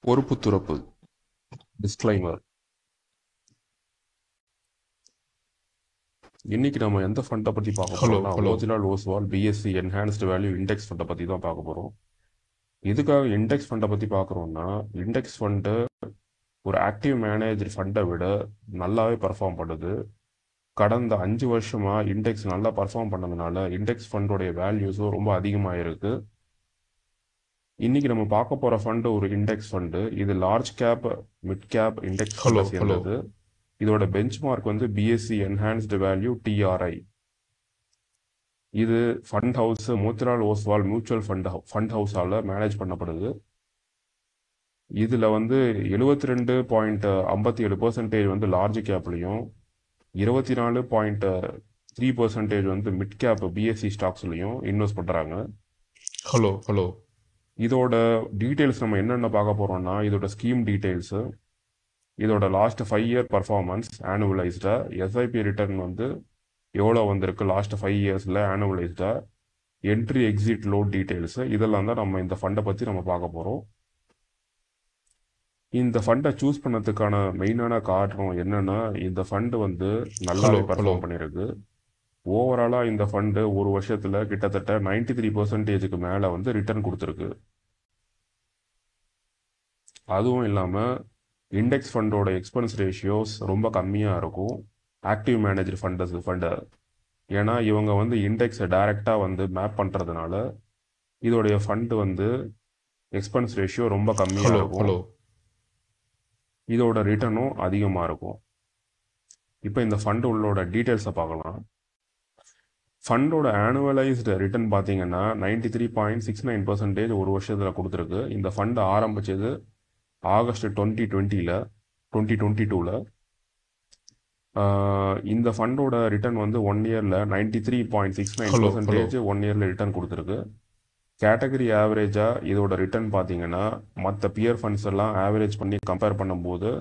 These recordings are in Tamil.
பொறுப்பு துறப்பு டிஸ்க்ளைமர். இன்னைக்கு நம்ம எந்த ஃபண்டை பற்றி பார்க்க போகிறோம்னா Motilal Oswal BSE enhanced value index ஃபண்டை பற்றி தான் பார்க்க போகிறோம். இதுக்காக இண்டெக்ஸ் ஃபண்டை பற்றி பார்க்குறோம்னா, இண்டெக்ஸ் ஃபண்டு ஒரு ஆக்டிவ் மேனேஜர் ஃபண்டை விட நல்லாவே பர்ஃபார்ம் பண்ணுது. கடந்த 5 வருஷமாக இண்டெக்ஸ் நல்லா பர்ஃபார்ம் பண்ணதுனால இண்டெக்ஸ் ஃபண்டோடைய வேல்யூஸும் ரொம்ப அதிகமாக இருக்குது. இன்னைக்கு நம்ம பார்க்க போகிற ஃபண்டு ஒரு இண்டெக்ஸ் ஃபண்டு. இது large cap mid cap index ஃபண்டை சேர்ந்தது. இதோட பெஞ்ச் மார்க் வந்து பிஎஸ்சி என்ஹான்ஸ்டு வேல்யூ டிஆர்ஐ. இது fund house Motilal Oswal mutual fund ஹவுஸால் மேனேஜ் பண்ணப்படுது. இதில் வந்து 72.57% வந்து லார்ஜ் கேப்லையும் 24.3% வந்து மிட் கேப் பிஎஸ்சி ஸ்டாக்ஸ்லையும் இன்வெஸ்ட் பண்ணுறாங்க. இதோட டீட்டெயில்ஸ் நம்ம என்னென்ன பார்க்க போகிறோம்னா, இதோட ஸ்கீம் டீட்டெயில்ஸு, இதோட லாஸ்ட் 5 இயர் பர்ஃபார்மன்ஸ் ஆனுவலைஸ்டாக, எஸ்ஐபி ரிட்டர்ன் வந்து எவ்வளோ வந்திருக்கு லாஸ்ட் 5 இயர்ஸில் ஆனுவலைஸ்டாக, என்ட்ரி எக்ஸிட் லோட் டீட்டெயில்ஸு, இதெல்லாம் தான் நம்ம இந்த ஃபண்டை பற்றி நம்ம பார்க்க போகிறோம். இந்த ஃபண்டை சூஸ் பண்ணதுக்கான மெயினான காரணம் என்னென்னா, இந்த ஃபண்டு வந்து நல்லாவே பர்ஃபார்ம் பண்ணியிருக்கு. ஓவராலாக இந்த ஃபண்டு ஒரு வருஷத்தில் கிட்டத்தட்ட 93% மேலே வந்து ரிட்டர்ன் கொடுத்துருக்கு. அதுவும் இல்லாமல் இண்டெக்ஸ் ஃபண்டோட எக்ஸ்பென்ஸ் ரேஷியோஸ் ரொம்ப கம்மியாக இருக்கும் ஆக்டிவ் மேனேஜர் ஃபண்டை. ஏன்னா இவங்க வந்து இண்டெக்ஸை டைரெக்டாக வந்து மேப் பண்ணுறதுனால இதோடைய ஃபண்டு வந்து எக்ஸ்பென்ஸ் ரேஷியோ ரொம்ப கம்மியாக இருக்கும். இதோட ரிட்டர்னும் அதிகமாக இருக்கும். இப்போ இந்த ஃபண்டு உள்ளோட டீட்டெயில்ஸை பார்க்கலாம். ஃபண்டோட ஆனுவலைஸ்டு ரிட்டர்ன் பார்த்தீங்கன்னா 93.69% ஒரு வருஷத்தில் கொடுத்துருக்கு. இந்த ஃபண்டு ஆரம்பித்தது ஆகஸ்ட் 2022. இந்த ஃபண்டோட ரிட்டர்ன் வந்து 1 இயரில் 93.69% 1 இயரில் ரிட்டர்ன் கொடுத்துருக்கு. கேட்டகரி ஆவரேஜாக இதோட ரிட்டர்ன் பார்த்தீங்கன்னா மற்ற பியர் ஃபண்ட்ஸ் எல்லாம் ஆவரேஜ் பண்ணி கம்பேர் பண்ணும்போது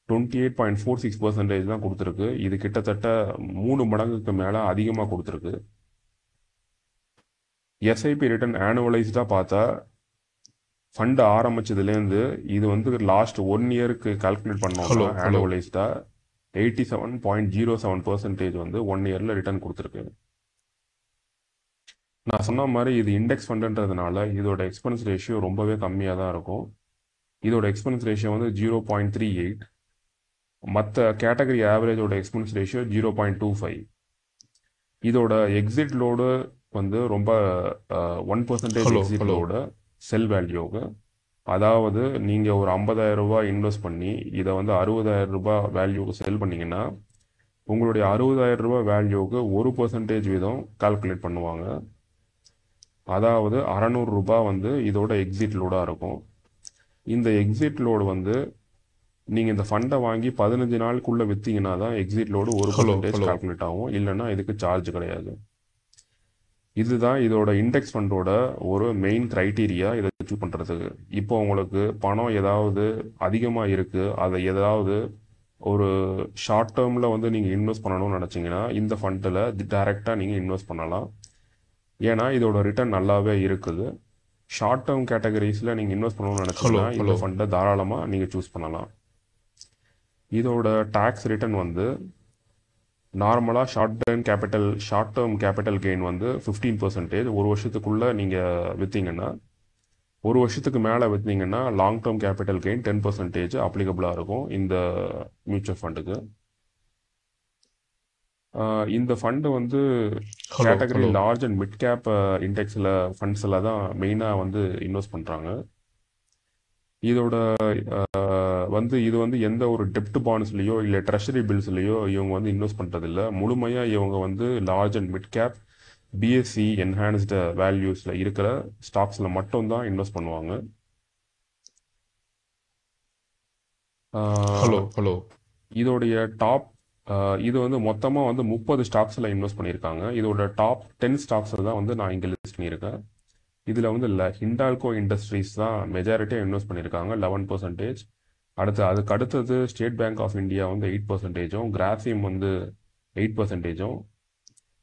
28.46% தான் கொடுத்துருக்கு. இது கிட்டத்தட்ட 3 மடங்குக்கு மேலே அதிகமாக கொடுத்துருக்கு. எஸ்ஐபி ரிட்டர்ன் ஆனுவலைஸ்டாக பார்த்தா ஃபண்டு ஆரம்பிச்சதுலேருந்து இது வந்து லாஸ்ட் 1 இயருக்கு கால்குலேட் பண்ணோம்னா ஆனுவலைஸ்டாக 87.07% வந்து 1 இயரில் ரிட்டர்ன் கொடுத்துருக்கு. நான் சொன்ன மாதிரி இது இண்டெக்ஸ் ஃபண்டுன்றதுனால இதோட எக்ஸ்பென்ஸ் ரேஷியோ ரொம்பவே கம்மியாக தான் இருக்கும். இதோட எக்ஸ்பென்ஸ் ரேஷியோ வந்து 0.38. மற்ற கேட்டகரி ஆவரேஜோட எக்ஸ்பென்ஸ் ரேஷியோ 0.25. இதோட எக்ஸிட் லோடு வந்து ரொம்ப 1% எக்ஸிட் லோடு செல் வேல்யூவுக்கு. அதாவது நீங்கள் ஒரு 50,000 ரூபாய் இன்வெஸ்ட் பண்ணி இதை வந்து 60,000 ரூபாய் வேல்யூவுக்கு செல் பண்ணிங்கன்னா உங்களுடைய 60,000 ரூபாய் வேல்யூவுக்கு 1% வீதம் கால்குலேட் பண்ணுவாங்க. அதாவது 600 ரூபாய் வந்து இதோட எக்ஸிட் லோடாக இருக்கும். இந்த எக்ஸிட் லோடு வந்து நீங்கள் இந்த ஃபண்டை வாங்கி 15 நாளுக்குள்ளே விற்றீங்கன்னா தான் எக்ஸிட் லோடு 1% கால்குலேட் ஆகும். இல்லைன்னா இதுக்கு சார்ஜ் கிடையாது. இதுதான் இதோட இண்டெக்ஸ் ஃபண்டோட ஒரு மெயின் க்ரைட்டீரியா இதை சூஸ் பண்ணுறதுக்கு. இப்போ உங்களுக்கு பணம் ஏதாவது அதிகமாக இருக்குது, அதை ஏதாவது ஒரு ஷார்ட் டேர்மில் வந்து நீங்கள் இன்வெஸ்ட் பண்ணணும்னு நினச்சிங்கன்னா இந்த ஃபண்டில் டைரெக்டாக நீங்கள் இன்வெஸ்ட் பண்ணலாம். ஏன்னா இதோட ரிட்டர்ன் நல்லாவே இருக்குது. ஷார்ட் டேர்ம் கேட்டகரிஸில் நீங்கள் இன்வெஸ்ட் பண்ணணும்னு நினச்சிங்கன்னா இந்த ஃபண்டை தாராளமாக நீங்கள் சூஸ் பண்ணலாம். இதோட டேக்ஸ் ரிட்டர்ன் வந்து நார்மலாக ஷார்ட் டேர்ம் கேபிட்டல் கெயின் வந்து 15%. ஒரு வருஷத்துக்குள்ளே நீங்கள் விற்றீங்கன்னா, ஒரு வருஷத்துக்கு மேலே விற்றீங்கன்னா லாங் டேர்ம் கேபிட்டல் கெயின் 10% அப்ளிகபிளாக இருக்கும் இந்த மியூச்சுவல் ஃபண்டுக்கு. இந்த ஃபண்டு வந்து category large and mid cap இண்டெக்ஸில் ஃபண்ட்ஸில் தான் மெயினாக வந்து இன்வெஸ்ட் பண்ணுறாங்க. இதோட வந்து இது வந்து எந்த ஒரு டெப்ட் பாண்ட்ஸ்லையோ இல்லை ட்ரெஷரி பில்ஸ்லையோ இவங்க வந்து இன்வெஸ்ட் பண்ணுறதில்ல. முழுமையாக இவங்க வந்து large and mid cap BSE enhanced வேல்யூஸில் இருக்கிற ஸ்டாக்ஸில் மட்டும்தான் இன்வெஸ்ட் பண்ணுவாங்க. இதோடைய டாப் இது வந்து மொத்தமாக வந்து 30 ஸ்டாக்ஸில் இன்வெஸ்ட் பண்ணியிருக்காங்க. இதோட டாப் 10 ஸ்டாக்ஸில் தான் வந்து நான் இங்கே லிஸ்ட் பண்ணியிருக்கேன். இதில் வந்து ஹிண்டால்கோ இண்டஸ்ட்ரீஸ் தான் மெஜாரிட்டியாக இன்வெஸ்ட் பண்ணியிருக்காங்க 11%. அதுக்கு அடுத்தது ஸ்டேட் பேங்க் ஆஃப் இந்தியா வந்து 8%, கிராசிம் வந்து 8%,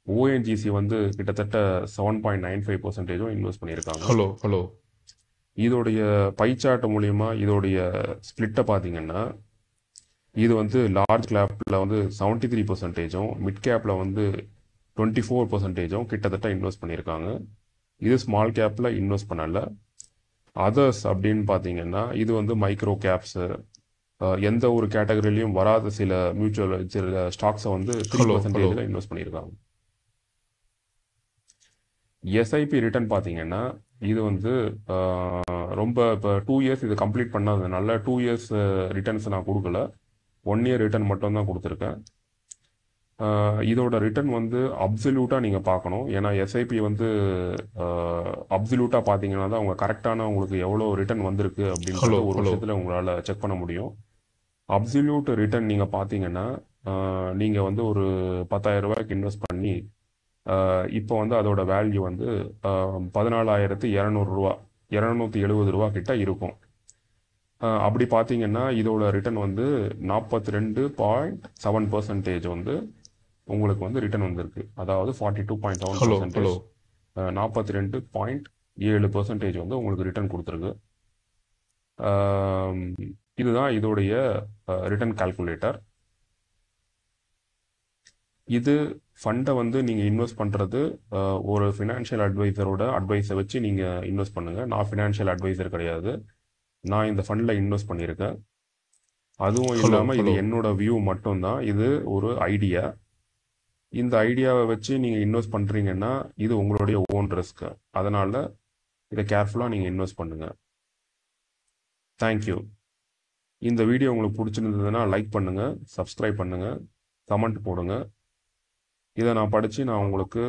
ஓஎன்ஜிசி வந்து கிட்டத்தட்ட 7.95% இன்வெஸ்ட் பண்ணியிருக்காங்க. இதோடைய பை சார்ட் மூலிமா இதோடைய ஸ்ப்ளிட்டை பார்த்தீங்கன்னா இது வந்து லார்ஜ் கேப்பில் வந்து 73%, மிட் கேப்பில் வந்து 24% கிட்டத்தட்ட இன்வெஸ்ட் பண்ணியிருக்காங்க. இது ஸ்மால் கேப்பில் இன்வெஸ்ட் பண்ணலை. அதர்ஸ் அப்படின்னு பார்த்தீங்கன்னா இது வந்து மைக்ரோ கேப்ஸு, எந்த ஒரு கேட்டகரியிலையும் வராத சில ஸ்டாக்ஸை வந்து 3% இன்வெஸ்ட் பண்ணியிருக்காங்க. எஸ்ஐபி ரிட்டர்ன் பார்த்தீங்கன்னா இது வந்து ரொம்ப இப்போ 2 இயர்ஸ் இது கம்ப்ளீட் பண்ணாததுனால 2 இயர்ஸ் ரிட்டர்ன்ஸ் நான் கொடுக்கல, 1 இயர் ரிட்டர்ன் மட்டும்தான் கொடுத்துருக்கேன். இதோட ரிட்டர்ன் வந்து அப்சல்யூட்டாக நீங்கள் பார்க்கணும். ஏன்னா எஸ்ஐபி வந்து அப்சல்யூட்டாக பார்த்தீங்கன்னா தான் அவங்க கரெக்டான உங்களுக்கு எவ்வளோ ரிட்டர்ன் வந்திருக்கு அப்படின்றது ஒரு வருஷத்தில் உங்களால் செக் பண்ண முடியும். அப்சல்யூட் ரிட்டர்ன் நீங்கள் பார்த்தீங்கன்னா நீங்கள் வந்து ஒரு 10,000 ரூபாய்க்கு இன்வெஸ்ட் பண்ணி இப்போ வந்து அதோட வேல்யூ வந்து 14,200 ரூபா, 270 ரூபா கிட்ட இருக்கும். அப்படி பார்த்தீங்கன்னா இதோட ரிட்டர்ன் வந்து 42.7% வந்து உங்களுக்கு வந்து ரிட்டர்ன் வந்திருக்கு. அதாவது 42.7%, 42.7% வந்து உங்களுக்கு ரிட்டர்ன் கொடுத்துருக்கு. இதுதான் இதோடைய ரிட்டர்ன் கால்குலேட்டர். இது ஃபண்டை வந்து நீங்கள் இன்வெஸ்ட் பண்ணுறது ஒரு ஃபினான்ஷியல் அட்வைசரோட அட்வைஸை வச்சு நீங்கள் இன்வெஸ்ட் பண்ணுங்கள். நான் ஃபினான்ஷியல் அட்வைசர் கிடையாது, நான் இந்த ஃபண்டில் இன்வெஸ்ட் பண்ணியிருக்கேன். அதுவும் இல்லாமல் இது என்னோட வியூ மட்டும்தான், இது ஒரு ஐடியா. இந்த ஐடியாவை வச்சு நீங்கள் இன்வெஸ்ட் பண்ணுறீங்கன்னா இது உங்களுடைய ஓன் ரிஸ்க். அதனால் இதை கேர்ஃபுல்லாக நீங்கள் இன்வெஸ்ட் பண்ணுங்கள். தேங்க்யூ. இந்த வீடியோ உங்களுக்கு பிடிச்சிருந்ததுன்னா லைக் பண்ணுங்கள், சப்ஸ்கிரைப் பண்ணுங்கள், கமெண்ட் போடுங்க. இதை நான் படித்து நான் உங்களுக்கு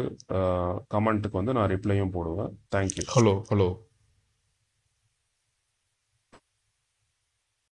கமெண்ட்டுக்கு வந்து நான் ரிப்ளையும் போடுவேன். தேங்க்யூ. ஹலோ